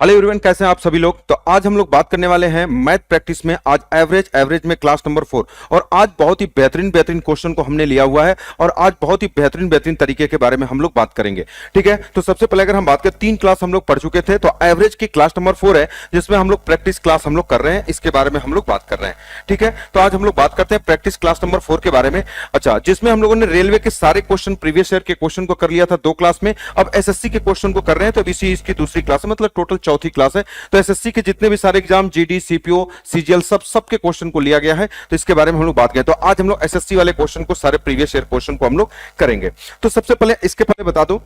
Hello everyone, कैसे हैं आप सभी लोग। तो आज हम लोग बात करने वाले हैं मैथ प्रैक्टिस में। आज एवरेज में क्लास नंबर 4 और आज बहुत ही बेहतरीन क्वेश्चन को हमने लिया हुआ है और आज बहुत ही बेहतरीन तरीके के बारे में हम लोग बात करेंगे। ठीक है, तो सबसे पहले अगर हम बात करें, 3 क्लास हम लोग पढ़ चुके थे, तो एवरेज की क्लास नंबर 4 है जिसमें हम लोग प्रैक्टिस क्लास हम लोग कर रहे हैं, इसके बारे में हम लोग बात कर रहे हैं। ठीक है, तो आज हम लोग बात करते हैं प्रैक्टिस क्लास नंबर 4 के बारे में। अच्छा, जिसमें हम लोगों ने रेलवे के सारे क्वेश्चन, प्रीवियस ईयर के क्वेश्चन को कर लिया था 2 क्लास में। अब एसएससी के क्वेश्चन को कर रहे हैं, तो इसी इसकी दूसरी क्लास है, मतलब टोटल चौथी क्लास है। तो एसएससी के जितने भी सारे एग्जाम, जीडी, सीपीओ, सीजीएल, सब के क्वेश्चन को लिया गया है, तो इसके बारे में हम लोग बात करें। तो आज हम लोग एसएससी वाले क्वेश्चन को, सारे प्रीवियस ईयर क्वेश्चन को हम लोग करेंगे। तो सबसे पहले इसके पहले बता दूं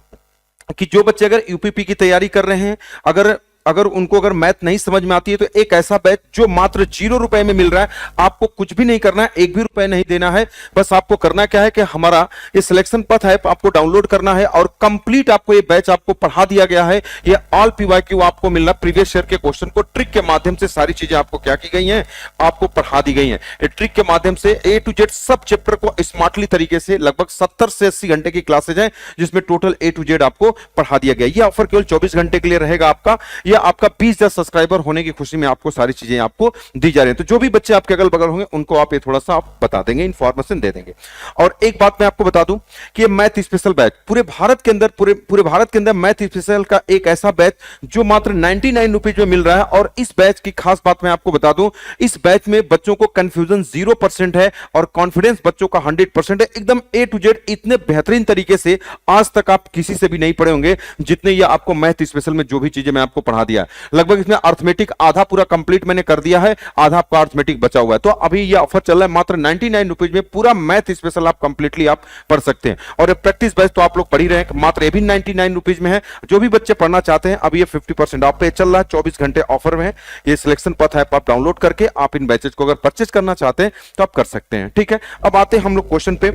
कि जो बच्चे अगर यूपीपी की तैयारी कर रहे हैं, अगर उनको मैथ नहीं समझ में आती है, तो एक ऐसा बैच जो मात्र 0 रुपए में मिल रहा है, आपको कुछ भी नहीं करना है, 1 भी रुपए नहीं देना है। बस आपको करना क्या है कि हमारा ये सिलेक्शन पथ है, आपको डाउनलोड करना है और कंप्लीट आपको ये बैच आपको पढ़ा दिया गया है। ये ऑल पीवाईक्यू आपको मिल रहा है, प्रीवियस ईयर के क्वेश्चन को ट्रिक के माध्यम से सारी चीजें आपको क्या की गई हैं, आपको पढ़ा दी गई हैं। ट्रिक के माध्यम से A to Z सब चैप्टर को स्मार्टली तरीके से लगभग 70 से 80 घंटे की क्लासेज हैं, जिसमें टोटल A to Z आपको पढ़ा दिया गया। ये ऑफर केवल 24 घंटे के लिए रहेगा आपका। आपका 20,000 सब्सक्राइबर होने की खुशी में आपको सारी चीजें आपको दी जा रही हैं। तो जो भी बच्चे आपके अगल बगल होंगे उनको आप ये थोड़ा सा आप बता देंगे, इंफॉर्मेशन दे देंगे। और एक बात मैं आपको बता दूं कि ये मैथ स्पेशल बैच पूरे भारत के अंदर मैथ स्पेशल का एक ऐसा बैच जो मात्र 99 रुपीज में मिल रहा है। और इस बैच की खास बात मैं आपको बता दूं, इस बैच में बच्चों को कंफ्यूजन 0% है और कॉन्फिडेंस बच्चों का 100% है। एकदम A to Z इतने बेहतरीन तरीके से आज तक आप किसी से भी नहीं पढ़े होंगे जितने ये आपको मैथ स्पेशल में जो भी चीजें मैं आपको पढ़ा दिया है। लगभग इसमें अर्थमेटिक आधा पूरा कंप्लीट मैंने कर दिया है, आधा आपका अर्थमेटिक बचा हुआ है। तो अभी ये ऑफर चल रहा है, मात्र 99 रुपीज में पूरा मैथ स्पेशल आप कंप्लीटली आप पढ़ सकते हैं। और प्रैक्टिस बैच तो आप लोग पढ़ ही रहे हैं, मात्र ये भी 99 रुपीज में है। जो भी बच्चे पढ़ना चाहते हैं, अभी ये 50% ऑफ पे चल रहा है, 24 घंटे ऑफर में है। ये सिलेक्शन पथ ऐप आप डाउनलोड करके आप इन बैचेज को अगर परचेज करना चाहते हैं तो आप कर सकते हैं। ठीक है, अब आते हैं हम लोग क्वेश्चन पे।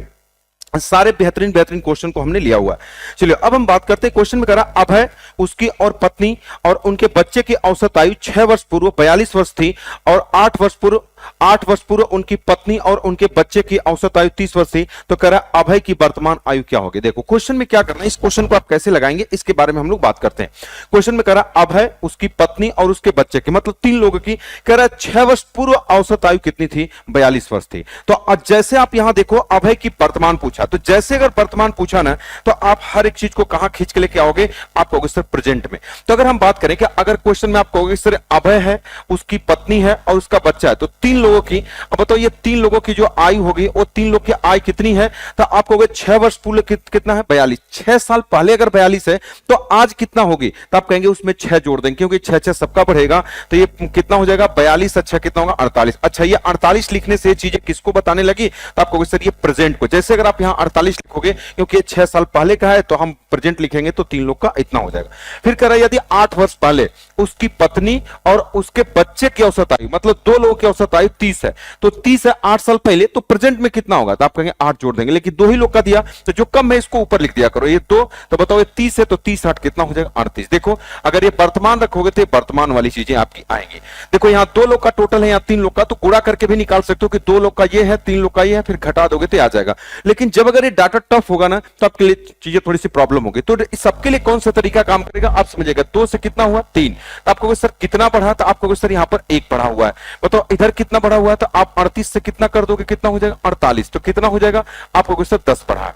सारे बेहतरीन क्वेश्चन को हमने लिया हुआ है। चलिए अब हम बात करते हैं। क्वेश्चन में करा, अभय, उसकी और पत्नी और उनके बच्चे की औसत आयु 6 वर्ष पूर्व 42 वर्ष थी और 8 वर्ष पूर्व उनकी पत्नी और उनके बच्चे की औसत आयु 30 वर्ष थी। तो कह रहा है अभय की वर्तमान आयु क्या होगी। देखो क्वेश्चन में क्या करना है, इस क्वेश्चन को आप कैसे लगाएंगे इसके बारे में हम लोग बात करते हैं। क्वेश्चन में कह रहा है अभय, उसकी पत्नी और उसके बच्चे की, मतलब 3 लोगों की, कह रहा है 6 वर्ष पूर्व औसत आयु कितनी थी, 42 वर्ष थी। तो जैसे आप यहां देखो अभय की वर्तमान पूछा, तो जैसे अगर वर्तमान पूछा ना, तो आप हर एक चीज को कहां खींच के लेके आओगे, आप कहोगे सर प्रेजेंट में। तो अगर हम बात करें कि अगर क्वेश्चन में आप कहोगे सर अभय है, उसकी पत्नी है और उसका बच्चा है, तो 3 लोगों की, अब बताओ ये 3 लोगों की जो आयु होगी वो 3 लोग की आयु कितनी है, तो आप कहोगे 6 वर्ष पूर्व कितना है, 42। 6 साल पहले अगर 42 है तो आज कितना होगी, तो आप कहेंगे उसमें 6 जोड़ देंगे, क्योंकि 6 सबका बढ़ेगा, तो ये कितना हो जाएगा, 42 अच्छा कितना होगा, 48। अच्छा, ये 48 लिखने से चीजें किसको बताने लगी, तो आप कहोगे सर ये प्रेजेंट को। जैसे अगर आप यहां 48 लिखोगे, क्योंकि ये 6 साल पहले का है, तो हम प्रेजेंट लिखेंगे तो 3 लोग का इतना हो जाएगा। फिर कह रहा है यदि 8 वर्ष पहले उसकी पत्नी और उसके बच्चे की औसत आयु, मतलब 2 लोगों की औसत आयु 30 है, तो 30 है 8 साल पहले, तो प्रेजेंट में कितना होगा, तो आप कहेंगे 8 जोड़ देंगे, लेकिन 2 ही लोग का दिया, तो जो कम है इसको ऊपर लिख दिया करो। ये 2, तो बताओ ये 30 है, तो 30 8 कितना हो जाएगा, 38। देखो अगर ये वर्तमान रखोगे तो वर्तमान वाली चीजें आपकी आएंगी। देखो यहाँ 2 लोग का टोटल है, यहाँ 3 लोग का, तो गुणा करके भी निकाल सकते हो कि 2 लोग का ये है, 3 लोग का ये है, फिर घटा दोगे तो आ जाएगा। लेकिन जब अगर ये डाटा टफ होगा ना, तो आपके लिए चीजें थोड़ी सी प्रॉब्लम होगी। तो सबके लिए कौन सा तरीका काम करेगा आप समझिएगा। 2 से कितना हुआ, 3, तो आपको सर कितना बढ़ा, तो आपको सर यहाँ पर 1 बढ़ा हुआ है। बताओ इधर कितना बढ़ा हुआ है, तो आप 38 से कितना कर दोगे, कितना हो जाएगा, 48, तो कितना हो जाएगा, आपको सर 10 बढ़ा है।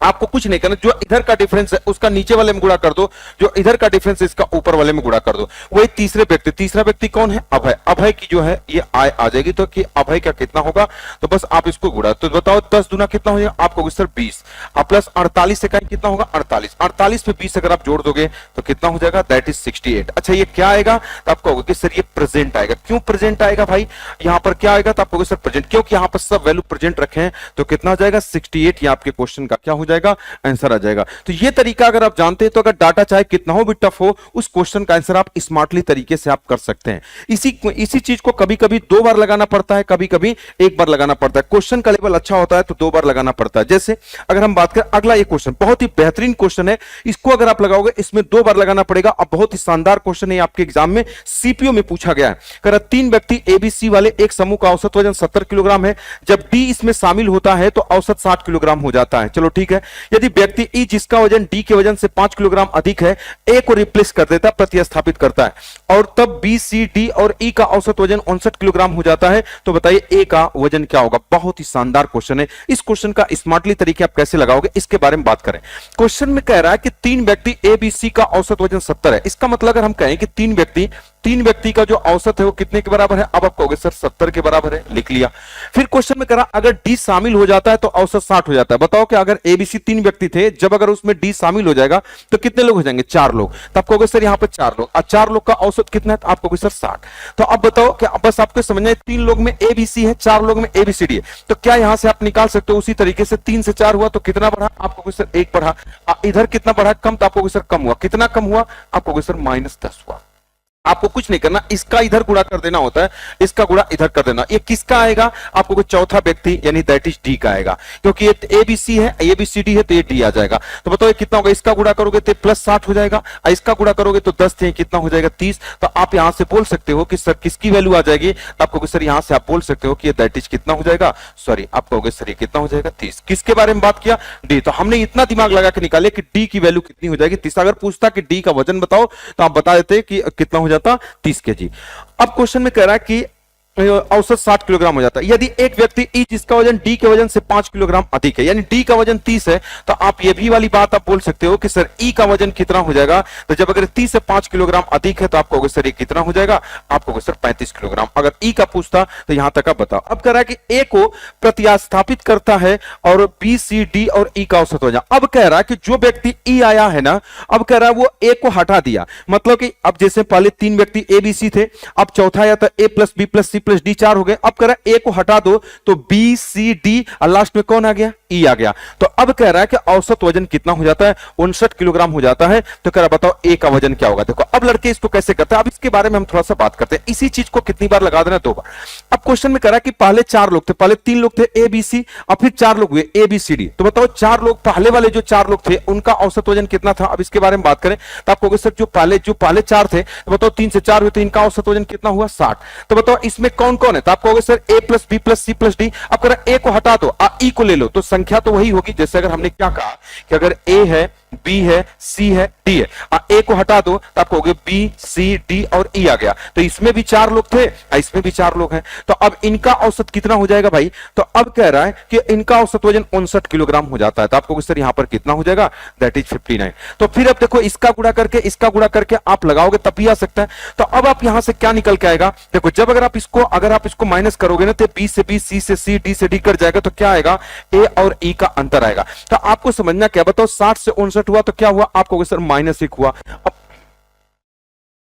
आपको कुछ नहीं करना, जो इधर का डिफरेंस है उसका नीचे वाले में गुणा कर दो, जो इधर का डिफरेंस है इसका ऊपर वाले में गुणा कर दो। वही तीसरा व्यक्ति कौन है, अभय। अभय की जो है ये आय आ जाएगी, तो कि अभय का कितना होगा, तो बस आप इसको गुणा, तो बताओ 10 दूना कितना हो जाएगा, आपको सर 20, प्लस 48 से कितना होगा, 48। 48 पे 20 अगर आप जोड़ दोगे तो कितना हो जाएगा, दैट इज 68। अच्छा, ये क्या आएगा, तो आप कहोगे कि सर ये प्रेजेंट आएगा। क्यों प्रेजेंट आएगा भाई, यहाँ पर क्या आएगा, तो आप कहोगे सर प्रेजेंट, क्योंकि यहाँ पर सब वैल्यू प्रेजेंट रखे हैं, तो कितना हो जाएगा, 68। ये आपके क्वेश्चन का क्या हो जाएगा, आंसर आ जाएगा। तो ये तरीका अगर आप जानते हैं, तो अगर डाटा चाहे कितना हो भी टफ हो, उस क्वेश्चन का आंसर आप स्मार्टली तरीके से आप कर सकते हैं। इसी चीज को कभी कभी 2 बार लगाना पड़ता है, कभी कभी 1 बार लगाना पड़ता है। क्वेश्चन का लेवल अच्छा होता है तो 2 बार लगाना पड़ता है। जैसे अगर हम बात करें अगला, ये क्वेश्चन बहुत ही बेहतरीन क्वेश्चन है, इसको अगर आप लगाओगे इसमें 2 बार लगाना पड़ेगा। अब बहुत ही शानदार क्वेश्चन है, आपके एग्जाम में सीपीओ में पूछा गया है। कह 3 व्यक्ति एबीसी वाले एक समूह का औसत वजन 70 किलोग्राम है, जब डी इसमें शामिल होता है तो औसत 60 किलोग्राम हो जाता है। चलो ठीक है, है। यदि व्यक्ति ई जिसका वजन डी के वजन से 5 किलोग्राम अधिक है, ए को रिप्लेस कर देता है, प्रतिस्थापित करता है, और तब बी, सी, डी और ई का औसत वजन 59 किलोग्राम हो जाता है, तो बताइए ए का वजन क्या होगा। बहुत ही शानदार क्वेश्चन है। इस क्वेश्चन का स्मार्टली तरीके आप कैसे लगाओगे इसके बारे में बात करें। क्वेश्चन में कह रहा है कि तीन व्यक्ति ए, बी, सी का औसत वजन 70 है। इसका मतलब अगर हम कहें कि तीन व्यक्ति का जो औसत है वो कितने के बराबर है, अब आप कहोगे सर 70 के बराबर है, लिख लिया। फिर क्वेश्चन में कह रहा अगर डी शामिल हो जाता है तो औसत 60 हो जाता है। बताओ कि अगर एबीसी तीन व्यक्ति थे, जब अगर उसमें डी शामिल हो जाएगा तो कितने लोग हो जाएंगे, 4 लोग। तब कहोगे सर यहाँ पे 4 लोग, और 4 लोग का औसत कितना है, तो आप कहोगे सर 60। तो अब बताओ कि बस आपको समझना है 3 लोग में एबीसी है, 4 लोग में एबीसीडी है, तो क्या यहां से आप निकाल सकते हो उसी तरीके से 3 से 4 हुआ तो कितना बढ़ा, आप कहोगे सर 1 बढ़ा। इधर कितना बढ़ा, कम, तो आप कहोगे सर कम हुआ। कितना कम हुआ, आप कहोगे सर -10 हुआ। आपको कुछ नहीं करना, इसका इधर गुणा कर देना होता है, इसका गुणा इधर कर देना। ये किसका आएगा, आपको कोई चौथा व्यक्ति यानी दैट इज डी का आएगा, क्योंकि ये एबीसी है, एबीसीडी है, तो ये डी आ जाएगा। तो बताओ ये कितना होगा, इसका गुणा करोगे तो +60 हो जाएगा, इसका गुणा करोगे तो 10 थे, कितना हो जाएगा 30। तो आप यहां से बोल सकते हो कि सर किसकी वैल्यू आ जाएगी, आपको सर यहां से आप बोल सकते हो कि ये दैट इज कितना हो जाएगा, सॉरी आप कहोगे सर ये कितना हो जाएगा 30। किसके बारे में बात किया, डी। तो हमने इतना दिमाग लगा के निकाले कि डी की वैल्यू कितनी हो जाएगी 30। अगर पूछता कि डी का वजन बताओ तो आप बता देते कि कितना हो जाता 30 केजी। अब क्वेश्चन में कह रहा है कि औसत 60 किलोग्राम हो जाता है। यदि एक व्यक्ति ई जिसका वजन डी के वजन से 5 किलोग्राम अधिक है, यानी डी का वजन 30 है, तो आप ये भी वाली बात आप बोल सकते हो कि सर ई का वजन कितना हो जाएगा। तो जब अगर 30 से 5 किलोग्राम अधिक है तो आप कहोगे सर ये कितना हो जाएगा, आप कहोगे सर 35 किलोग्राम। अगर ई का पूछता तो यहां तक आप बताओ। अब कह रहा है कि ए को प्रतिस्थापित करता है और बी, सी, डी और ई का औसत हो जाए। अब कह रहा है कि जो व्यक्ति ई आया है ना, अब कह रहा है वो ए को हटा दिया, मतलब कि अब जैसे पहले 3 व्यक्ति ए, बी, सी थे, अब चौथा आया तो A plus B plus C plus D 4 हो गए। अब कह रहा है ए को हटा दो तो बी, सी, डी और लास्ट में कौन आ गया, ई आ गया। तो अब कह रहा है कि औसत वजन कितना हो जाता है, 59 किलोग्राम हो जाता है। तो कह रहा बताओ ए का वजन क्या होगा। देखो अब लड़के इसको कैसे करते हैं, अब इसके बारे में हम थोड़ा सा बात करते हैं। इसी चीज को कितनी बार लगा देना, 2 बार। अब क्वेश्चन में कह रहा है कि पहले 4 लोग थे, पहले 3 लोग थे ए, बी, सी, और फिर 4 लोग हुए ए, बी, सी, डी। तो बताओ 4 लोग, पहले वाले जो 4 लोग थे उनका औसत वजन कितना था। अब इसके बारे में बात करें तो आप कहोगे सर जो पहले 4 थे, तो बताओ 3 से 4 हुए तो इनका औसत वजन कितना हुआ, 60। तो बताओ इसमें कौन कौन है, तो आप कहोगे sir A plus B plus C plus D. अब कह रहा ए को हटा दो, ई को ले लो, तो संख्या तो वही होगी। जैसे अगर हमने क्या कहा कि अगर ए है, बी है, सी है, डी है, ए को हटा दो तो आप कहोगे बी, सी, डी और ई आ गया। तो इसमें भी 4 लोग थे, इसमें भी 4 लोग हैं, तो अब इनका औसत कितना हो जाएगा भाई। तो अब कह रहा है कि इनका औसत वजन 59 किलोग्राम हो जाता है। तो आपको सर यहां पर कितना हो जाएगा, दैट इज 59। तो फिर अब देखो इसका गुणा करके आप लगाओगे तब भी आ सकता है। तो अब आप यहां से क्या निकल के आएगा, देखो जब अगर आप इसको माइनस करोगे ना, तो बी से बी, सी से सी, डी से डी कर जाएगा, तो क्या आएगा, ए और ई का अंतर आएगा। तो आपको समझना क्या, बताओ 60 से 59 हुआ तो क्या हुआ, आप कहोगे सर -1 हुआ।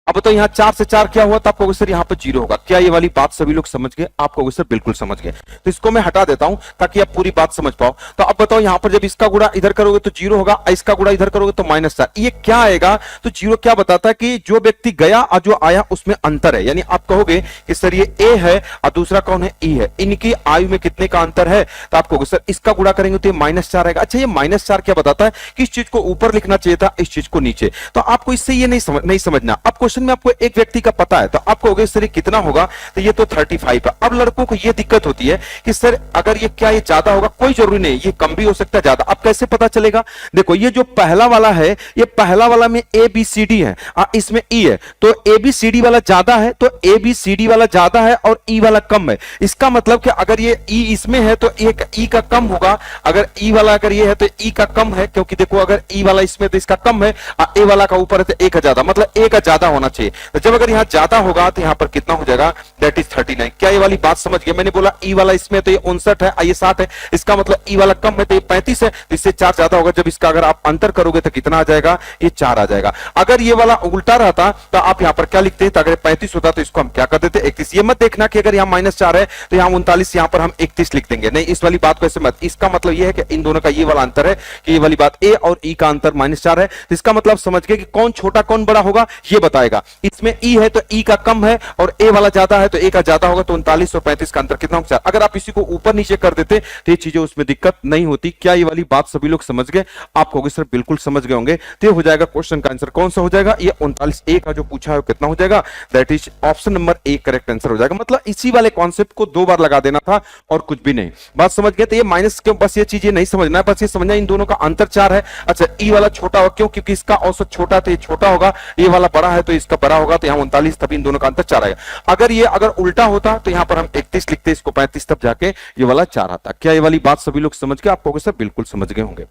अब बताओ यहाँ 4 से 4 क्या हुआ, तो आप कहोगे सर यहाँ पर 0 होगा। क्या ये वाली बात सभी लोग समझ गए, आप कहोगे सर बिल्कुल समझ गए। तो इसको मैं हटा देता हूं ताकि आप पूरी बात समझ पाओ। तो अब बताओ यहाँ पर जब इसका गुणा इधर करोगे तो 0 होगा, इसका गुणा इधर करोगे तो -4। ये क्या आएगा, तो 0 क्या बताता है कि जो व्यक्ति गया और जो आया उसमें अंतर है। यानी आप कहोगे कि सर ये ए है और दूसरा कौन है, ई है, इनकी आयु में कितने का अंतर है। तो आप कहोगे सर इसका गुणा करेंगे तो ये -4 आएगा। अच्छा ये -4 क्या बताता है, किस चीज को ऊपर लिखना चाहिए था, इस चीज को नीचे। तो आपको इससे ये नहीं समझना। अब क्वेश्चन में आपको एक व्यक्ति का पता है, तो आप कहोगे सर कितना होगा, तो ये तो 35 है। अब लड़कों को ये दिक्कत होती है कि सर अगर ये क्या ये ज्यादा होगा, कोई जरूरी नहीं, ये कम भी हो सकता है ज्यादा। अब कैसे पता चलेगा, देखो ये जो पहला वाला है, ये पहला वाला में ए बी सी डी है, इसमें ई है, तो ए बी सी डी वाला ज्यादा है, तो ए बी सी डी वाला ज्यादा है और ई वाला कम है। इसका मतलब कि अगर ये ई इसमें है तो एक ई का कम होगा, अगर ई वाला अगर ये है तो ई का कम है, क्योंकि देखो अगर ई वाला इसमें तो इसका कम है, ए वाला का ऊपर है तो ए का ज्यादा, मतलब ए का ज्यादा होना चाहिए। तो जब अगर यहाँ ज्यादा होगा तो यहाँ पर कितना हो जाएगा, दैट इज 39। क्या ये वाली बात समझ गए, मैंने बोला ई वाला इसमें तो ये 59 है, ये 60 है, इसका मतलब ई वाला कम है तो ये 35 है, तो इससे 4 ज्यादा होगा। जब इसका अगर आप अंतर करोगे तो कितना आ जाएगा, ये 4 आ जाएगा। अगर ये वाला उल्टा रहता तो आप यहाँ पर क्या लिखते हैं, तो अगर 35 होता तो इसको हम क्या कर देते, 31। ये मत देखना कि अगर यहाँ -4 है तो यहाँ 39, यहाँ पर हम 31 लिख देंगे, नहीं, इस वाली बात को ऐसे मत। इसका मतलब ये है कि इन दोनों का ये वाला अंतर है कि ये वाली बात ए और ई का अंतर -4 है। इसका मतलब समझ गए कि कौन छोटा कौन बड़ा होगा ये बताएगा। इसमें ई है तो ई का कम है और ए वाला ज्यादा है तो ए का ज्यादा होगा, तो 39 और 35 का अंतर कितना होगा 4। अगर आप इसी को ऊपर नीचे कर देते तो ये चीजें उसमें दिक्कत नहीं होती। क्या ये वाली बात सभी लोग समझ गए? आप कहोगे सर बिल्कुल समझ गए होंगे। तो ये हो जाएगा क्वेश्चन का आंसर कौन सा हो जाएगा? ये 39 ए का जो पूछा है कितना हो जाएगा? That is option number A correct answer हो जाएगा। मतलब इसी वाले कॉन्सेप्ट को 2 बार लगा देना था और कुछ भी नहीं। बात समझ गए? तो ये माइनस क्यों, बस ये चीजें नहीं समझना है, बस ये समझना इन दोनों का अंतर 4 है। अच्छा ई वाला छोटा होगा क्यों? क्योंकि इसका औसत छोटा तो ये छोटा होगा, ये वाला बड़ा है तो इसका बड़ा होगा, तो यहाँ 39 तभी इन दोनों का अंतर 4 आएगा। अगर ये अगर उल्टा होता तो यहाँ पर हम 31 लिखते, इसको 35 तब जाके ये वाला 4 आता। क्या ये वाली बात सभी लोग समझ गए? आप कहोगे सर बिल्कुल समझ गए होंगे।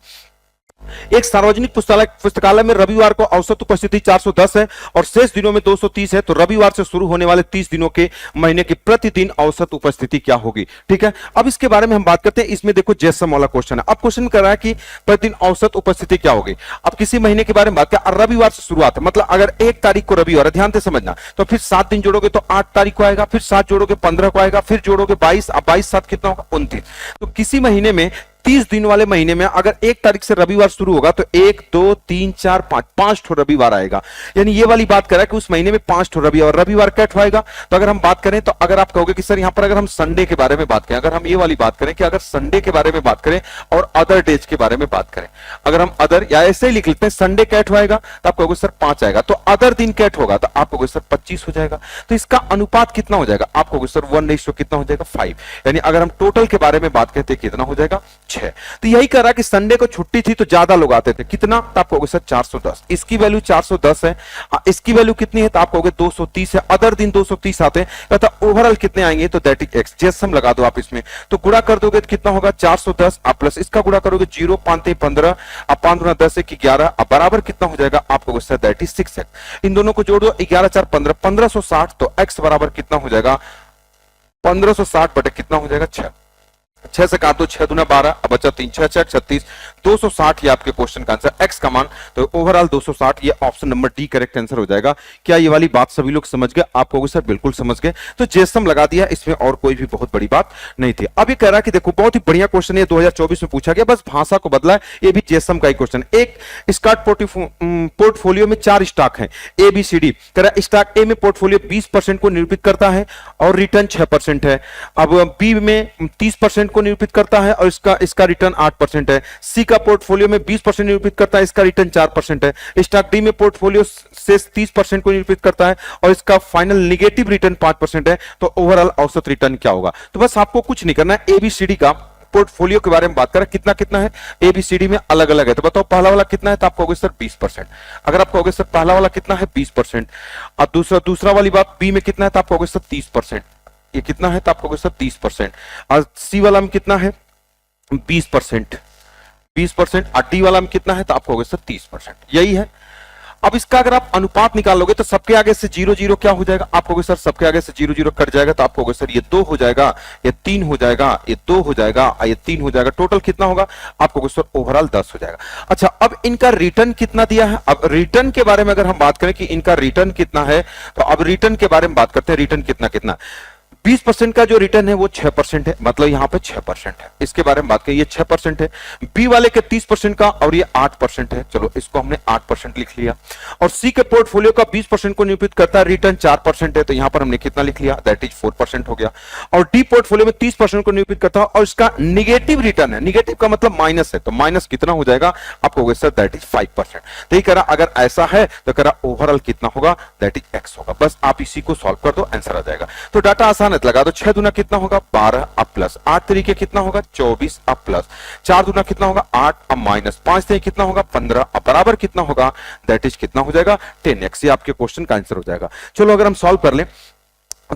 एक सार्वजनिक पुस्तकालय में रविवार को औसत उपस्थिति 410 है और शेष दिनों में 230 है, तो रविवार से शुरू होने वाले 30 दिनों के महीने की प्रतिदिन औसत उपस्थिति क्या होगी? ठीक है, अब इसके बारे में हम बात करते हैं। इसमें देखो जेसम वाला क्वेश्चन है। अब क्वेश्चन कर रहा है कि प्रतिदिन औसत उपस्थिति क्या होगी। अब किसी महीने के बारे में बात करें, रविवार से शुरुआत है, मतलब अगर 1 तारीख को रविवार है, ध्यान से समझना, तो फिर 7 दिन जोड़ोगे तो 8 तारीख को आएगा, फिर 7 जोड़ोगे 15 को आएगा, फिर जोड़ोगे 22, अब 22 7 कितना होगा? 29। तो किसी महीने में 30 दिन वाले महीने में अगर 1 तारीख से रविवार शुरू होगा तो 1 2 3 4 5 5 ठो रविवार आएगा। यानी ये वाली बात कर रहा है कि उस महीने में 5 ठो रविवार कैट होएगा। तो अगर हम बात करें तो अगर आप कहोगे कि सर यहां पर अगर हम संडे के बारे में बात करें, अगर हम ये वाली बात करें कि अगर संडे के बारे में बात करें और अदर डेज के बारे में बात करें, अगर हम अदर या ऐसे ही लिख लेते हैं संडे कैट होएगा तो आप कहोगे सर 5 आएगा, तो अदर दिन कैट होगा तो आप कहोगे सर 25 हो जाएगा। तो इसका अनुपात कितना हो जाएगा? आप कहोगे सर 1:, कितना हो जाएगा? 5। यानी अगर हम टोटल के बारे में बात करते हैं कितना हो जाएगा? 6। तो यही कह रहा कि संडे को छुट्टी थी तो ज्यादा लोग आते थे, कितना? तो आप कहोगे सर 410। इसकी वैल्यू 410 है, इसकी वैल्यू कितनी है? तो आप कहोगे 230 है। अदर दिन 230 आते हैं, तो ओवरऑल कितने आएंगे? तो दैट इज एक्स। जेसम लगा दो आप इसमें, तो गुणा कर दोगे तो कितना होगा? 410 प्लस इसका गुणा करोगे 0 5 15 5 दूना 10 1 11 अब बराबर कितना हो जाएगा? आप कहोगे सर दैट इज 6 एक्स। इन दोनों को जोड़ दो 11 4 15 1560, तो एक्स बराबर कितना हो जाएगा? 1560 बटे कितना हो जाएगा? 6। 6 से काट दो, 6 दूना 12, अब बचा 3 6 6 36, 260 ये आपके क्वेश्चन का आंसर एक्स का मान। तो ओवरऑल 260 ये option number D correct answer हो जाएगा। क्या ये वाली बात सभी लोग समझ गए? आप कहोगे सर बिल्कुल समझ गए। तो जेसम लगा दिया, इसमें और कोई भी बहुत बड़ी बात नहीं थी। अब ये कह रहा है कि देखो बहुत ही बढ़िया क्वेश्चन है, 2024 में पूछा गया, बस भाषा को बदला है। ये भी जेसम का ही क्वेश्चन। एक स्टॉक पोर्टफोलियो में 4 स्टॉक है ए बी सी डी। कह रहा स्टॉक ए में पोर्टफोलियो 20% को निरूपित करता है और रिटर्न 6% है। अब बी में 30% को निरूपित करता है और इसका रिटर्न 8% है। सी का पोर्टफोलियो में 20% निरूपित करता है, इसका रिटर्न 4% है। स्टॉक डी में पोर्टफोलियो से 30% को निरूपित करता है और इसका फाइनल निगेटिव रिटर्न 5% है। तो ओवरऑल औसत रिटर्न क्या होगा? तो बस आपको कुछ नहीं करना है, एबीसीडी का पोर्टफोलियो के बारे में बात करें, कितना कितना है एबीसीडी में अलग अलग है। तो बताओ पहला वाला कितना है? तो आप कहोगे सर 20%। अगर आप कहोगे सर पहला वाला कितना है? 20%। अब दूसरा वाली बात बी में कितना है? तो आप कहोगे सर 30%। ये कितना है? तो आप कहोगे सर 30%। और सी वाला में कितना है? 20%। 20%। और डी वाला में कितना है? तो आप कहोगे सर 30%। यही है। अब इसका अगर आप अनुपात निकालोगे तो सबके आगे से 0 0 क्या हो जाएगा? आप कहोगे सर सबके आगे से 0 0 कट जाएगा, तो आप कहोगे सर ये 2 हो जाएगा, ये 3 हो जाएगा, ये 2 हो जाएगा, ये 3 हो जाएगा। टोटल कितना होगा? आप कहोगे सर ओवरऑल 10 हो जाएगा। अच्छा अब इनका रिटर्न कितना दिया है? अब रिटर्न के बारे में अगर हम बात करें कि इनका रिटर्न कितना है, तो अब रिटर्न के बारे में बात करते हैं। रिटर्न कितना कितना 20% का जो रिटर्न है वो 6% है, मतलब यहां पे 6% है। इसके बारे में बात करें, ये 6% है। बी वाले के 30% का और ये 8% है। चलो इसको हमने 8% लिख लिया। और सी के पोर्टफोलियो का 20% को निरूपित करता है, रिटर्न 4% है, तो यहां पर हमने कितना लिख लिया? दैट इज 4% हो गया। और डी पोर्टफोलियो में 30% को निरूपित करता है और इसका निगेटिव रिटर्न है, निगेटिव का मतलब माइनस है, तो माइनस कितना हो जाएगा? आप कहोगे सर दैट इज 5%। तो ये कह रहा अगर ऐसा है तो कह रहा ओवरऑल कितना होगा? दैट इज एक्स होगा। बस आप इसी को सॉल्व कर दो, आंसर आ जाएगा। तो डाटा आसान लगा दो। 6 दूना कितना होगा? 12 अब प्लस 8 तरीके कितना होगा? 24 अब प्लस 4 दूना कितना होगा? 8 अब माइनस 5 तरीके कितना होगा? 15 अब बराबर कितना होगा? दैट इज कितना हो जाएगा? 10x। ये आपके क्वेश्चन का आंसर हो जाएगा। चलो अगर हम सॉल्व कर लें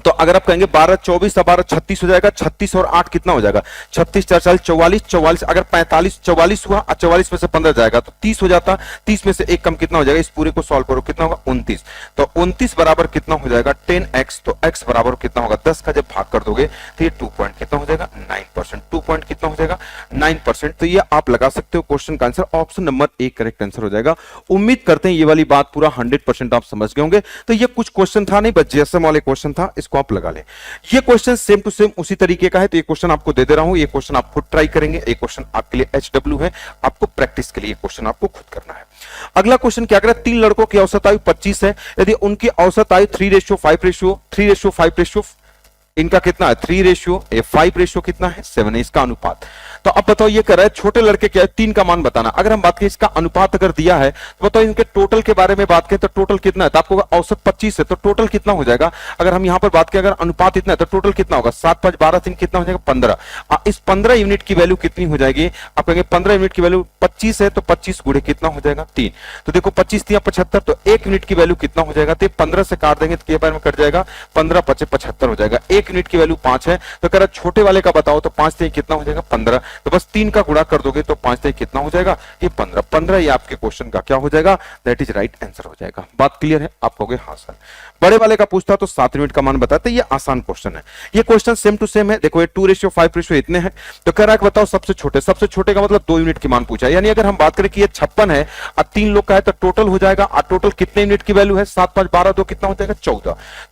तो अगर आप कहेंगे 12 24 12 36 हो जाएगा। 36 और 8 कितना हो जाएगा? 36 4 40 44 44। अगर 45 44 हुआ, 44 में से 15 जाएगा तो 30 हो जाता। 30 में से एक कम कितना हो जाएगा? इस पूरे को सॉल्व करो, कितना होगा? 29। तो 29 बराबर कितना हो जाएगा? 10x। तो x बराबर कितना होगा? 10 का जब भाग कर दोगे तो ये 2 पॉइंट कितना हो जाएगा? 9%। 2 पॉइंट कितना हो जाएगा? 9%। तो ये आप लगा सकते हो। क्वेश्चन का answer option number A correct answer हो जाएगा। उम्मीद करते हैं ये वाली बात पूरा 100% आप समझ गए होंगे। तो ये कुछ क्वेश्चन था नहीं, बस जीएसएम वाले क्वेश्चन था। इसको आप लगा लें। ये क्वेश्चन सेम टू सेम उसी तरीके का है, तो ये क्वेश्चन आपको दे दे रहा हूं, ये क्वेश्चन आप खुद ट्राई करेंगे, ये क्वेश्चन आपके लिए HW है, आपको प्रैक्टिस के लिए क्वेश्चन आपको खुद करना है। अगला क्वेश्चन क्या करें, 3 लड़कों की औसत आयु 25 है, यदि उनकी औसत आयु 3:5 इनका कितना है 3:5 कितना है 7 है, इसका अनुपात। तो अब बताओ ये कर रहा है छोटे लड़के क्या है 3 का मान बताना। अगर हम बात करें इसका अनुपात अगर दिया है तो बताओ इनके टोटल के बारे में बात करें तो टोटल कितना है, तो आपको औसत 25 है तो टोटल कितना हो जाएगा। अगर हम यहां पर बात करें अगर अनुपात इतना है तो टोटल कितना होगा 7 5 12 3 कितना हो जाएगा 15। इस 15 यूनिट की वैल्यू कितनी हो जाएगी, आप कहेंगे 15 यूनिट की वैल्यू 25 है तो 25 गुणे कितना हो जाएगा 3। तो देखो 25 3 75, तो 1 यूनिट की वैल्यू कितना हो जाएगा, तो 15 से काट देंगे तो बार में कट जाएगा 15 5 75 हो जाएगा। 1 यूनिट की वैल्यू 5 है, तो कह रहा छोटे वाले का बताओ तो 5 से कितना हो जाएगा 15, तो बस 3 का गुणा कर दोगे तो 5 से कितना हो जाएगा ये 15। ये आपके क्वेश्चन का क्या हो जाएगा, दैट इज राइट आंसर हो जाएगा। बात क्लियर है, आप कहोगे हाँ सर। बड़े वाले का पूछता तो 7 यूनिट का मान बताते, ये आसान क्वेश्चन है। ये क्वेश्चन सेम टू सेम है, देखो ये 2:5 इतने हैं, तो कह रहा है बताओ सबसे छोटे का मतलब 2 यूनिट की मान पूछा है। यानी अगर हम बात करें कि ये 56 है और 3 लोग का है तो टोटल हो जाएगा, और टोटल कितने यूनिट की वैल्यू है 7 5 12 2 कितना हो जाएगा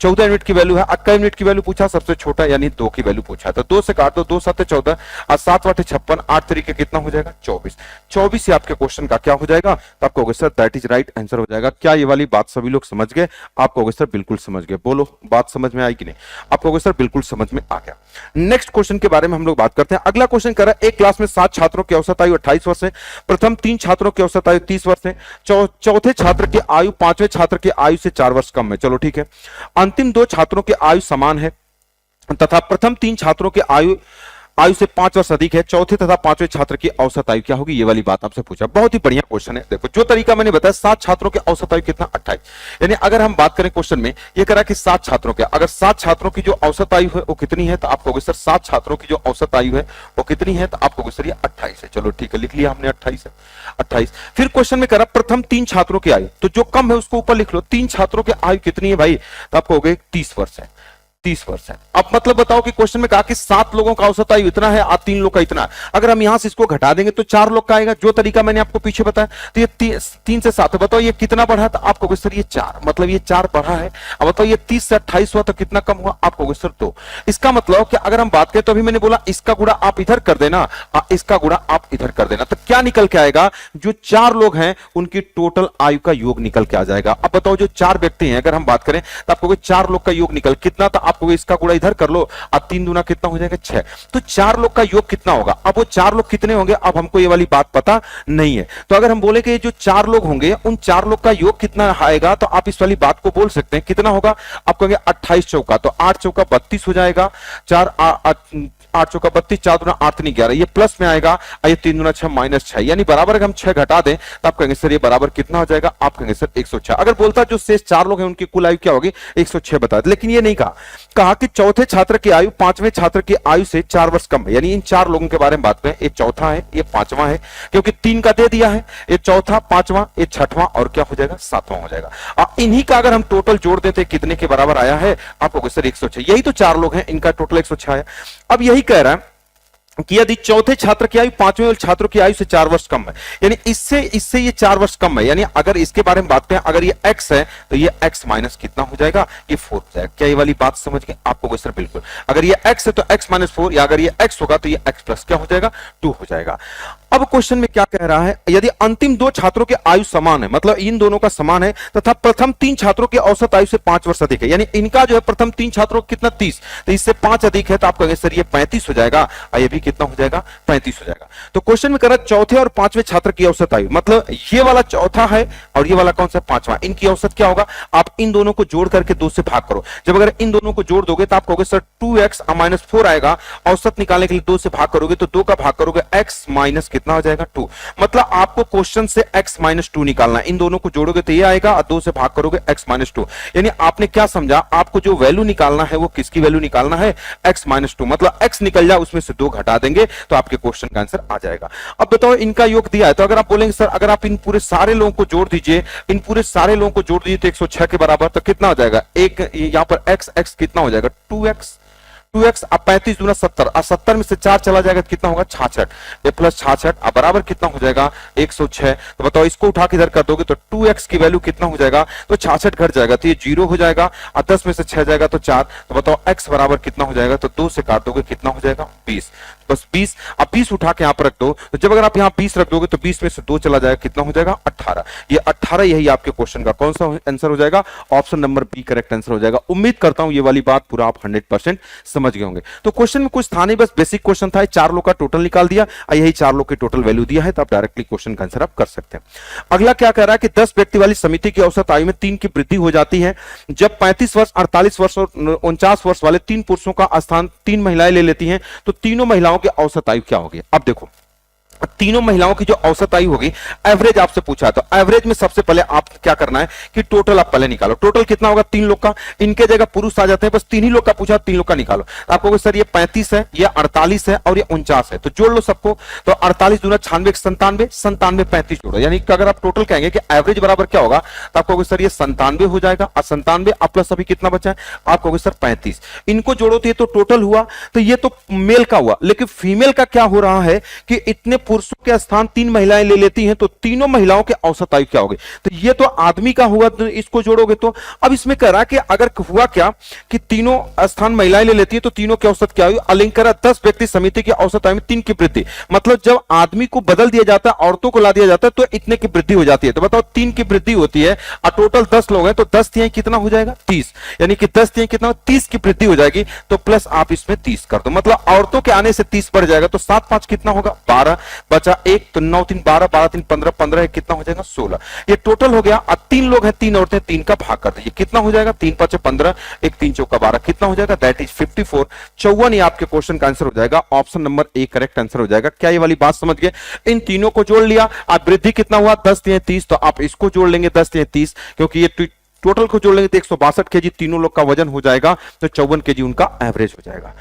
14 यूनिट की वैल्यू है। अक्का यूनिट की वैल्यू पूछा सबसे छोटा यानी 2 की वैल्यू पूछा, तो 2 से काट दो, 2 7 14 और 7 8 56 8 तरीके कितना हो जाएगा 24 ये आपके क्वेश्चन का क्या हो जाएगा, तो आप कहोगे sir that is right answer हो जाएगा। क्या ये वाली बात सभी लोग समझ गए, आप कहोगे सर बिल्कुल समझ गए। बोलो बात समझ में आई कि नहीं, आप कहोगे सर बिल्कुल समझ में आ गया। नेक्स्ट क्वेश्चन के बारे में हम लोग बात करते हैं। अगला क्वेश्चन कर रहा है एक क्लास में 7 छात्रों की औसत आयु 28 वर्ष है, प्रथम 3 छात्रों की औसत आयु 30 वर्ष है, चौथे छात्र की आयु 5वें छात्र की आयु से 4 वर्ष कम है। चलो ठीक है, अंतिम 2 छात्रों की आयु समान है तथा प्रथम 3 छात्रों की आयु से 5 वर्ष अधिक है, चौथे तथा 5वें छात्र की औसत आयु क्या होगी, ये वाली बात आपसे पूछा। बहुत ही बढ़िया क्वेश्चन है। देखो जो तरीका मैंने बताया 7 छात्रों की औसत आयु कितना 28, यानी अगर हम बात करें क्वेश्चन में ये करा कि 7 छात्रों के, अगर 7 छात्रों की जो औसत आयु है वो कितनी है, तो आप कहोगे सर 7 छात्रों की जो औसत आयु है वो कितनी है, तो आप कहोगे सर ये 28 है। चलो ठीक है, लिख लिया हमने 28 है 28। फिर क्वेश्चन में करा प्रथम 3 छात्रों की आयु, तो जो कम है उसको ऊपर लिख लो, 3 छात्रों की आयु कितनी है भाई, तो आप कहोगे 30 वर्ष है। 30 वर्ष है। अब मतलब बताओ कि क्वेश्चन में कहा कि 7 लोगों का औसत आयु इतना है और 3 लोग का इतना है, अगर हम यहां से इसको घटा देंगे तो 4 लोग का आएगा, जो तरीका मैंने आपको पीछे बताया। तो ये 3 से 7 बताओ ये कितना बढ़ा, तो आप कहोगे सर ये 4, मतलब ये 4 बढ़ा है। अब बताओ ये 30 से 28 हुआ तो कितना कम हुआ, आप कहोगे सर 2। इसका मतलब कि अगर हम बात करें तो अभी मैंने बोला इसका गुणा आप इधर कर देना, इसका गुणा आप इधर कर देना, तो क्या निकल के आएगा, जो 4 लोग हैं उनकी टोटल आयु का योग निकल के आ जाएगा। अब बताओ जो 4 व्यक्ति हैं अगर हम बात करें तो आप कहोगे 4 लोग का योग निकल कितना, तो आप कहोगे इसका गुणा इधर कर लो, अब 3 दूना कितना हो जाएगा 6, तो 4 लोग का योग कितना होगा। अब वो 4 लोग कितने होंगे, अब हमको ये वाली बात पता नहीं है, तो अगर हम बोले कि जो 4 लोग होंगे उन 4 लोग का योग कितना आएगा, तो आप इस वाली बात को बोल सकते हैं कितना होगा, आप कहेंगे 28 चौका, तो 8 चौका 32 हो जाएगा, 8 चौका 32, 4 दूना 8 नहीं 11, ये प्लस में आएगा, ये 3 दूना 6 माइनस 6, यानी बराबर अगर हम 6 घटा दें तो आप कहेंगे सर ये बराबर कितना हो जाएगा, आप कहेंगे सर 106। अगर बोलता जो शेष 4 लोग हैं उनकी कुल आयु क्या होगी 106 बता दे, लेकिन ये नहीं कहा कि चौथे छात्र की आयु 5वें छात्र की आयु से 4 वर्ष कम है, यानी इन 4 लोगों के बारे में बात करें, ये चौथा है ये 5वां है, क्योंकि 3 का दे दिया है, ये चौथा 5वां ये 6वां और क्या हो जाएगा 7वां हो जाएगा। इन्हीं का अगर हम टोटल जोड़ देते कितने के बराबर आया है, आप कहोगे सर 106, यही तो 4 लोग हैं इनका टोटल 106 आया। अब यही कह रहा है कि यदि चौथे छात्र की आयु 5वें छात्र की आयु से 4 वर्ष कम है, यानी इससे ये 4 वर्ष कम है, यानी अगर इसके बारे में बात करें अगर ये x है तो ये x माइनस कितना हो जाएगा, ये 4 हो जाएगा। क्या ये वाली बात समझ गए, आपको सर बिल्कुल, अगर ये x है तो x माइनस 4, या अगर ये x होगा तो ये x प्लस क्या हो जाएगा 2 हो जाएगा। अब क्वेश्चन में क्या कह रहा है, यदि अंतिम 2 छात्रों की आयु समान है, मतलब इन दोनों का समान है, तथा प्रथम 3 छात्रों की औसत आयु से 5 वर्ष अधिक है, यानी इनका जो है प्रथम 3 छात्रों कितना 30, तो इससे 5 अधिक है, तो आप कहेंगे सर ये 35 हो जाएगा, और ये भी कितना हो जाएगा 35 हो जाएगा। तो क्वेश्चन में कह रहा है चौथे और 5वें छात्र की औसत आयु, मतलब ये वाला चौथा है और ये वाला कौन सा 5वां, इनकी औसत क्या होगा, आप इन दोनों को जोड़ करके 2 से भाग करो, जब अगर इन दोनों को जोड़ दोगे तो आप कहोगे सर 2x माइनस 4 आएगा, औसत निकालने के लिए 2 से भाग करोगे तो 2 का भाग करोगे x माइनस कितना हो जाएगा 2, मतलब आपको क्वेश्चन से x माइनस 2 निकालना है, इन दोनों को जोड़ोगे तो ये आएगा और 2 से भाग करोगे x माइनस 2, यानी आपने क्या समझा, आपको जो वैल्यू निकालना है वो किसकी वैल्यू निकालना है x माइनस 2, मतलब x निकल जाए उसमें से 2 घटा देंगे तो आपके क्वेश्चन का आंसर आ जाएगा। अब बताओ इनका योग दिया है, तो अगर आप बोलेंगे सर अगर आप इन पूरे सारे लोगों को जोड़ दीजिए, इन पूरे सारे लोगों को जोड़ दीजिए तो 106 के बराबर, तो कितना हो जाएगा, एक यहां पर x कितना हो जाएगा 2x, 2x, अब 35 दूना 70, अब 70 में से 4 चला जाएगा तो कितना होगा 66, ये प्लस 66 अब बराबर कितना हो जाएगा 106। तो बताओ इसको उठा के इधर कर दोगे तो 2x की वैल्यू कितना हो जाएगा, तो 66 घट जाएगा तो ये 0 हो जाएगा, और 10 में से 6 जाएगा तो 4। तो बताओ x बराबर कितना हो जाएगा, तो 2 से काट दोगे कितना हो जाएगा 20, बस 20। अब 20 उठा के यहां पर रख दो, तो जब अगर आप यहां 20 रख दोगे तो 20 में से 2 चला जाएगा कितना हो जाएगा 18। ये 18 यही आपके क्वेश्चन का कौन सा आंसर हो जाएगा, option number B correct answer हो जाएगा। उम्मीद करता हूं ये वाली बात पूरा आप 100% समझ गए होंगे। तो क्वेश्चन में कुछ था नहीं, बस बेसिक क्वेश्चन था, 4 लोग का टोटल निकाल दिया और यही 4 लोग की टोटल वैल्यू दिया है, तो आप डायरेक्टली क्वेश्चन का आंसर आप कर सकते हैं। अगला क्या कह रहा है कि 10 व्यक्ति वाली समिति की औसत आयु में 3 की वृद्धि हो जाती है जब 35 वर्ष, 48 वर्ष और 49 वर्ष वाले 3 पुरुषों का स्थान 3 महिलाएं ले लेती हैं, तो तीनों महिलाओं की औसत आयु क्या होगी। अब देखो तीनों महिलाओं की जो औसत आयु होगी, एवरेज आपसे पूछा है, तो एवरेज में सबसे पहले आप क्या करना है कि टोटल आप पहले निकालो। टोटल कितना होगा 3 लोग का, इनके जगह पुरुष आ जाते हैं, बस 3 ही लोग का पूछा, 3 लोग का निकालो। आपको सर ये 35 है, ये 48 है और ये 49 है, तो जोड़ लो सबको। तो 48 दूना 96, 97, 97 35 जोड़ो, यानी कि अगर आप टोटल कहेंगे कि एवरेज बराबर क्या होगा, तो आपको सर ये 97 हो जाएगा, और 97 अब प्लस अभी कितना बचा है, आपको सर 35। इनको जोड़ो तो ये तो टोटल हुआ, तो ये तो मेल का हुआ, लेकिन फीमेल का क्या हो रहा है कि इतने पुरुषों के स्थान 3 महिलाएं ले लेती हैं, तो तीनों महिलाओं के औसत आयु क्या होगी। तो ये तो आदमी का हुआ, तो इसको जोड़ोगे तो अब इसमें कह रहा है कि अगर हुआ क्या कि तीनों स्थान महिलाएं ले लेती हैं, तो तीनों की औसत क्या हुई, अलिंक करा 10 व्यक्ति समिति की औसत आयु में 3 की वृद्धि, मतलब जब आदमी को बदल दिया जाता है, औरतों को ला दिया जाता है, तो इतने की वृद्धि हो जाती है। तो बताओ 3 की वृद्धि होती है और टोटल 10 लोग हैं, तो 10 तिहाई कितना हो जाएगा 30, यानी कि 10 तिहाई कितना 30 की वृद्धि हो जाएगी, तो प्लस आप इसमें 30 कर दो, मतलब औरतों के आने से 30 बढ़ जाएगा, तो 7 5 कितना होगा 12, बचा 1, तो 9 3 12, 12 3 15, 15 कितना हो जाएगा 16। ये टोटल हो गया। अब 3 लोग हैं, 3 औरतें, 3 का भाग कर दीजिए, कितना हो जाएगा 3 5 15, 1 3 चौका 12, कितना हो जाएगा दैट इज 54। 54 ये आपके क्वेश्चन का आंसर हो जाएगा, option number A correct answer हो जाएगा। क्या ये वाली बात समझ गए, इन तीनों को जोड़ लिया, अब वृद्धि कितना हुआ 10 तिहाई 30, तो आप इसको जोड़ लेंगे 10 तिहाई 30, क्योंकि ये टोटल को जोड़ लेंगे तो 162 केजी तीनों लोग का वजन हो जाएगा, तो 54 केजी उनका एवरेज हो जाएगा।